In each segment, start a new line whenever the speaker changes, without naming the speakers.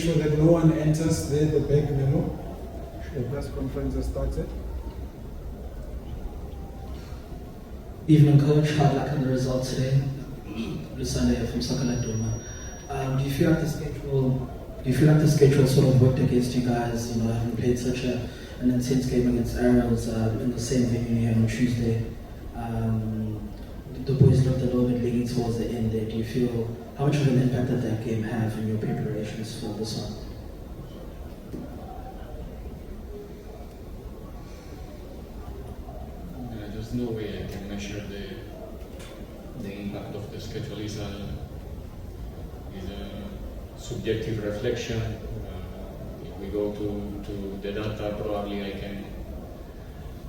Sure that no one enters there, the back memo. The press conference has started.
Evening, coach. Hard luck on the result today. Lusanda from Soccer Doma. Do you feel like the schedule sort of worked against you guys? You know, having played such an intense game against Arrows in the same venue here on Tuesday. The boys looked a little bit leaning towards the end there. Do you feel how much of an impact did that game have in your preparations for this one?
There's no way I can measure the impact of the schedule. Is a subjective reflection. If we go to the data, probably I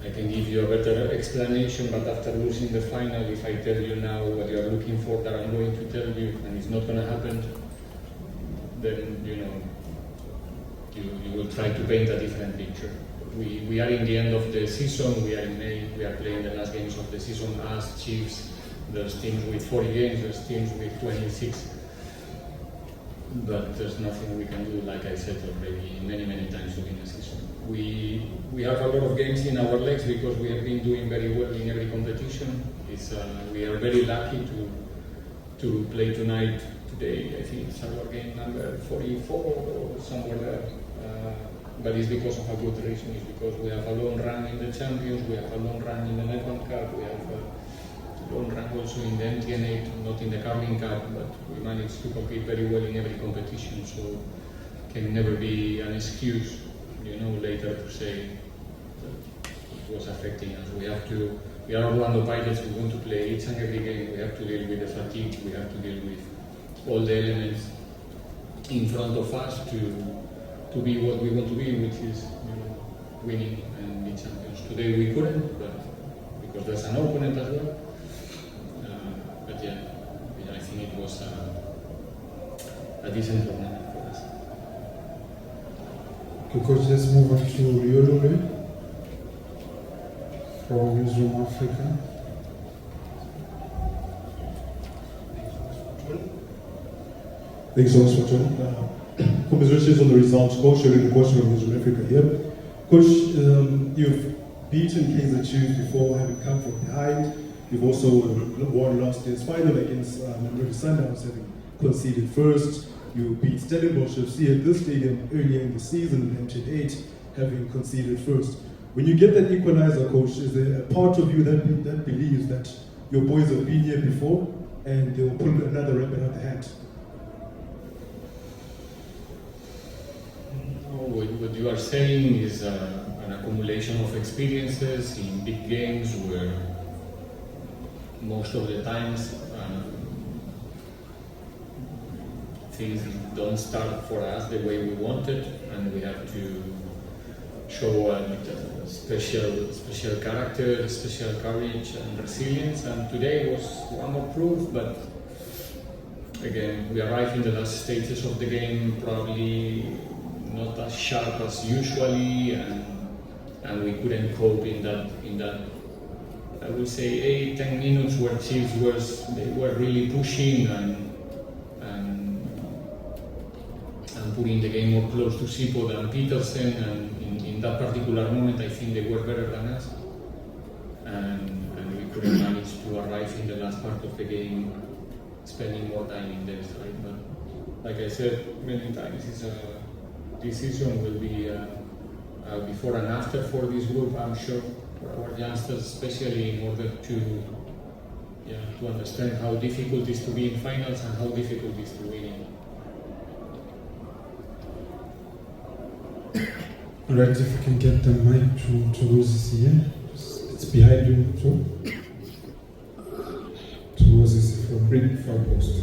can give you a better explanation. But after losing the final, if I tell you now what you are looking for, that I'm going to tell you, and it's not going to happen, then you will try to paint a different picture. We are in the end of the season, we are in May, we are playing the last games of the season as Chiefs. There's teams with 40 games, there's teams with 26. But there's nothing we can do, like I said already many times during the season. We have a lot of games in our legs because we have been doing very well in every competition. We are very lucky to play today. I think it's our game number 44 or somewhere there. But it's because of a good reason. It's because we have a long run in the Champions, we have a long run in the Nedbank Cup, we have a long run also in the MTN8, not in the Carling Cup, but we managed to compete very well in every competition, so can never be an excuse, later to say that it was affecting us. We are Orlando Pirates, we want to play each and every game, we have to deal with the fatigue, we have to deal with all the elements in front of us to be what we want to be, which is winning and be champions. Today we couldn't, but because there's an opponent as well. But I think it was a decent tournament for us.
Okay, coach, let's move on to Riolo from Newsroom Africa.
Thanks so much for joining. Congratulations on the results, Coach. Sharing the question of Newsroom Africa here. Coach, you've beaten Kaizer Chiefs before, having come from behind. You've also won last year's final against Mamelodi Sundowns, having conceded first. You beat Stellenbosch FC at this stadium earlier in the season, MTN8, having conceded first. When you get that equalizer, Coach, is there a part of you that believes that your boys have been here before and they will pull another rabbit out of the hat?
What you are saying is an accumulation of experiences in big games where most of the times things don't start for us the way we wanted, and we have to show a special character, special courage and resilience. And today was one more proof, but again, we arrived in the last stages of the game probably not as sharp as usually, and we couldn't cope in that I would say 8-10 minutes where Chiefs were really pushing and putting the game more close to Sipo than Petersen, and in that particular moment I think they were better than us, and we couldn't manage to arrive in the last part of the game spending more time in their side. But like I said many times, this season will be before and after for this group, I'm sure, for our youngsters, especially in order to understand how difficult it is to be in finals and how difficult it is to win it.
Alright, if we can get the mic to Roses here. It's behind you, so. To Roses from Far Post.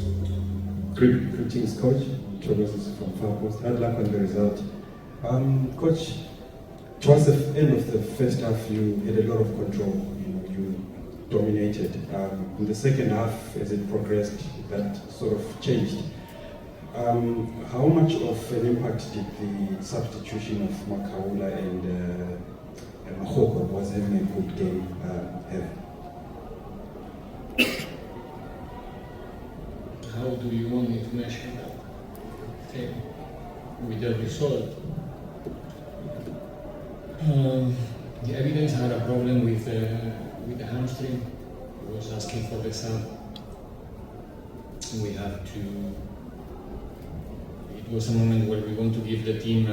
Greetings, Coach. Roses from Far Post. Hard luck on the result. Coach, towards the end of the first half, you had a lot of control. You dominated. In the second half, as it progressed, that sort of changed. How much of an impact did the substitution of Makaula and Mahoko was having a good game have?
How do you want me to measure that? Okay. with the result. The evidence had a problem with the hamstring. He was asking for the sub. We have to. It was a moment where we want to give the team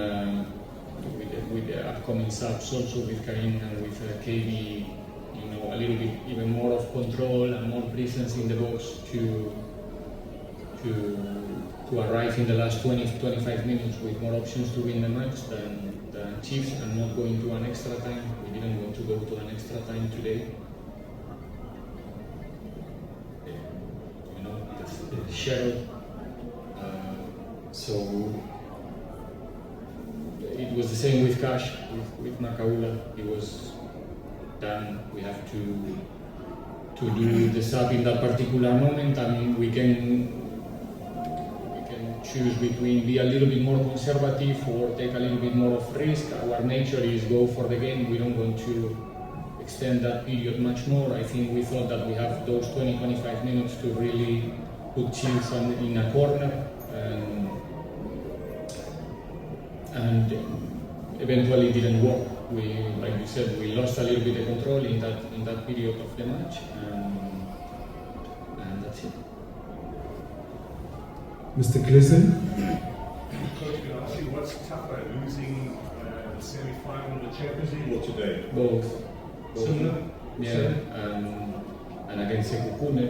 with the upcoming subs, also with Karim and with KB, a little bit even more of control and more presence in the box to arrive in the last 20-25 minutes with more options to win the match than Chiefs, and not going to an extra time. We didn't want to go to an extra time today. The shuttle. So it was the same with Cash, with Makaula. It was done. We have to do the sub in that particular moment. I mean, we can choose between be a little bit more conservative or take a little bit more of risk. Our nature is go for the game. We don't want to extend that period much more. I think we thought that we have those 20-25 minutes to really put Chiefs in a corner, and eventually it didn't work. We, like you said, we lost a little bit of control in that period of the match, and that's it.
Mr. Gleason?
Coach, can I ask you what's tougher, losing the semi-final of the Champions League or today?
Both.
Similar?
Yeah, and against Sekukune,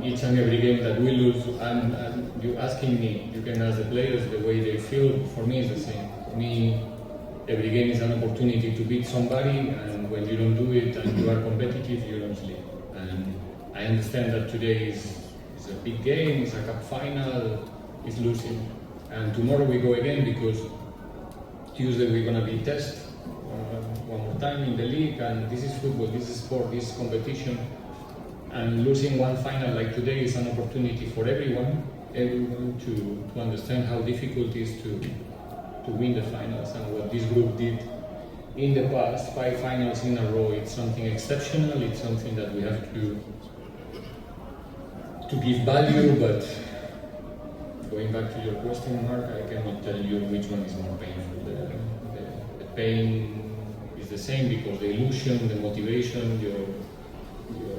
each and every game that we lose, and you asking me, you can ask the players the way they feel. For me, it's the same. For me, every game is an opportunity to beat somebody, and when you don't do it and you are competitive, you don't sleep. And I understand that today is a big game, it's a cup final, it's losing. And tomorrow we go again because Tuesday we're going to be tested one more time in the league, and this is football, this is sport, this is competition. And losing one final like today is an opportunity for everyone to understand how difficult it is to win the finals, and what this group did in the past, 5 finals in a row. It's something exceptional, it's something that we have to give value. But going back to your question, Mark, I cannot tell you which one is more painful. The pain is the same because the illusion, the motivation, your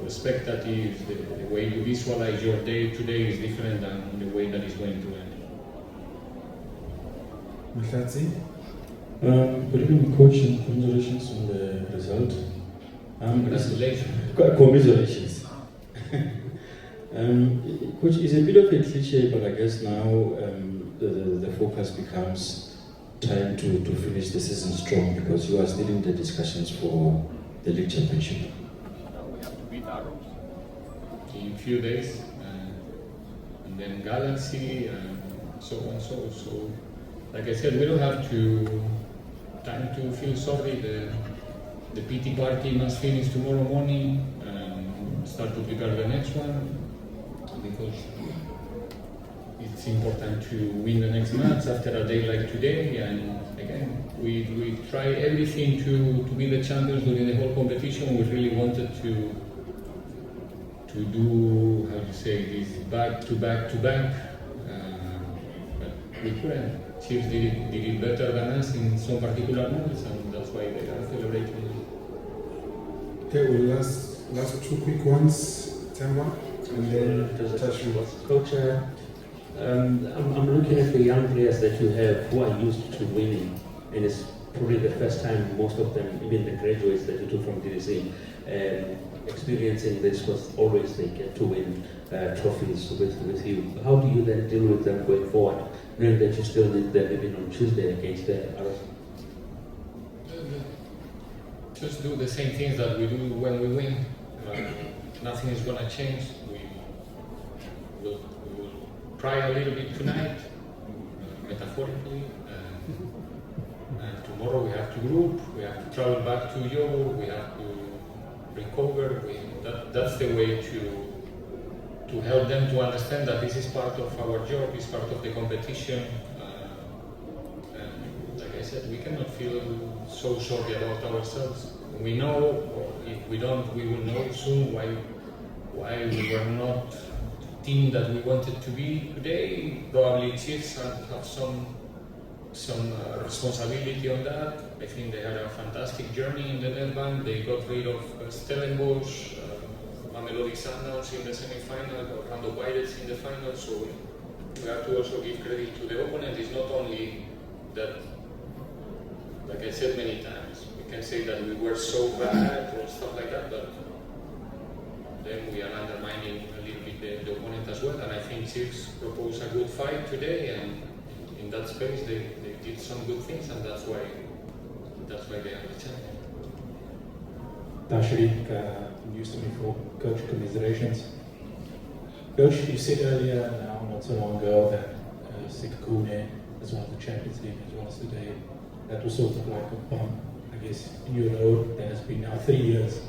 expectative, the way you visualize your day today is different than the way that it's going to end.
Mhlatsi?
Good evening, Coach, and congratulations on the result.
Congratulations.
Commiserations. Coach, it's a bit of a cliche, but I guess now the focus becomes time to finish the season strong, because you are still in the discussions for the league championship.
We have to beat Arrows in a few days, and then Galaxy, and so on. So, like I said, we don't have time to feel sorry. The PT party must finish tomorrow morning and start to prepare the next one, because it's important to win the next match after a day like today. And again, we try everything to be the champions during the whole competition. We really wanted to do, how to say this, back to back, but we couldn't. Chiefs did it better than us in some particular moments, and that's why they are celebrating.
Okay, well, last 2 quick ones. Temba?
And then there's a question was Coach. I'm looking at the young players that you have who are used to winning, and it's probably the first time most of them, even the graduates that you took from DDC, experiencing this, because always they get to win trophies with you. How do you then deal with them going forward, knowing that you still need them even on Tuesday against the others?
Just do the same things that we do when we win. Nothing is going to change. We will try a little bit tonight, metaphorically, and tomorrow we have to group, we have to travel back to Yogo, we have to recover. That's the way to help them to understand that this is part of our job, it's part of the competition. And like I said, we cannot feel so sorry about ourselves. We know, or if we don't, we will know soon why we were not team that we wanted to be today. Probably Chiefs have some responsibility on that. I think they had a fantastic journey in the Nedbank. They got rid of Stellenbosch, Mamelodi Sundowns in the semi-final, Orlando Pirates in the final. So we have to also give credit to the opponent. It's not only that, like I said many times, we can say that we were so bad or stuff like that, but then we are undermining a little bit the opponent as well. And I think Chiefs proposed a good fight today, and in that space they did some good things, and that's why they are the champion.
Tashrik, used to be for Coach, commiserations. Coach, you said earlier, now not so long ago, that Sekune, as well as the Champions League, as well as today, that was sort of like a bump, I guess, in your road that has been now 3 years.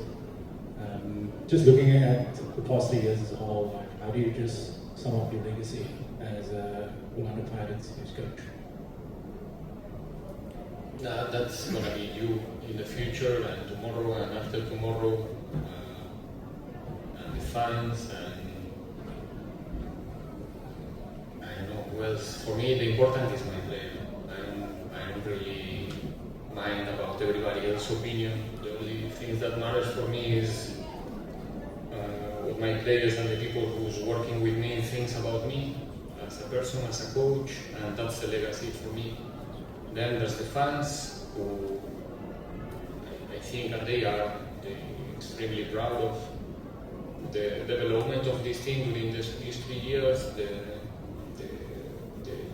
Just looking at the past 3 years as a whole, like, how do you just sum up your legacy as Orlando Pirates coach?
That's going to be you in the future, and tomorrow, and after tomorrow, and the fans, and I don't know who else. For me, the important is my player. I don't really mind about everybody else's opinion. The only thing that matters for me is what my players and the people who's working with me thinks about me as a person, as a coach, and that's the legacy for me. Then there's the fans who I think that they are extremely proud of the development of this team during these 3 years, the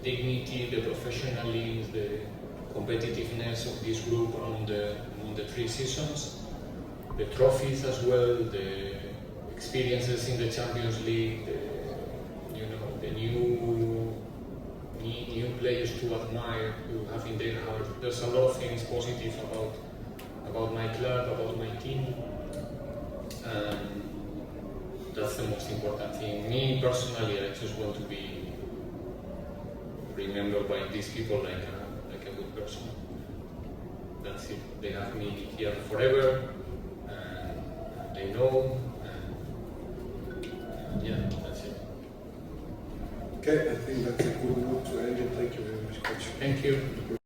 dignity, the professionalism, the competitiveness of this group among the 3 seasons, the trophies as well, the experiences in the Champions League, the new players to admire, to have in their heart. There's a lot of things positive about my club, about my team, and that's the most important thing. Me personally, I just want to be remembered by these people like a good person. That's it. They have me here forever, and they know, and yeah, that's it.
Okay, I think that's a good note to end it. Thank you very much, Coach.
Thank you.